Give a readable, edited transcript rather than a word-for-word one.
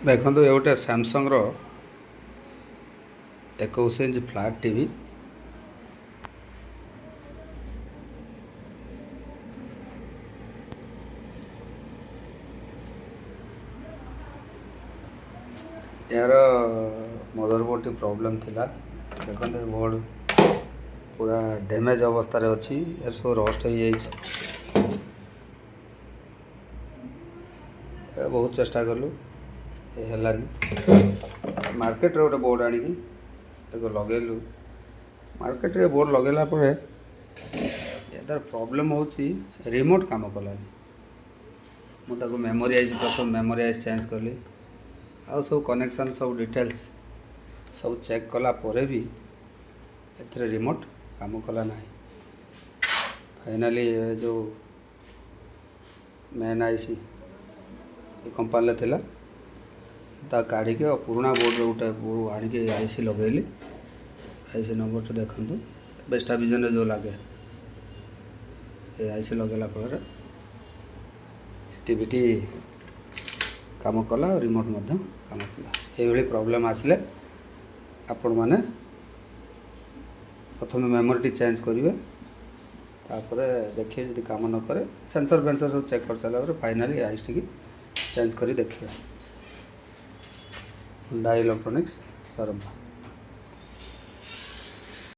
ଦେଖନ୍ତୁ ଏ ଗୋଟେ ସାମସଙ୍ଗର 21 inch flat TV. यार मदरबोर्ड टी प्रॉब्लम थिला। देखते बोर्ड पूरा डैमेज अवस्था रे अच्छी, यार सब रस्ट हो जाए। बहुत चेष्टा कलु है मार्केट रे गोटे बोर्ड आनी लगेलु। मार्केट रे बोर्ड लगेला तार प्रॉब्लम होची रिमोट काम कलानी। मुझे मेमोरीज प्रथम मेमोरीज चेंज कली, आउ सब कनेक्शन सब डिटेल्स सब चेक कला परे भी एथरे रिमोट काम कला ना। फाइनली जो मेन आईसी कंपानी थिला ता काढ़ी के पुराना बोर्ड गोटे आनिक आईसी लगेली। आईसी नंबर तो देखु बेस्टा विजन जो लगे से आईसी लगेला टीवी काम कला और रिमोट काम कला। ये प्रॉब्लम आसिले आपण माने प्रथम मेमोरी चेंज करेंगे, तापर देखिए जब काम न करे सेंसर फेंसर सब चेक कर सारा फाइनाली आईस टी चेंज कर देखिए। PANDA electronics सरंपा।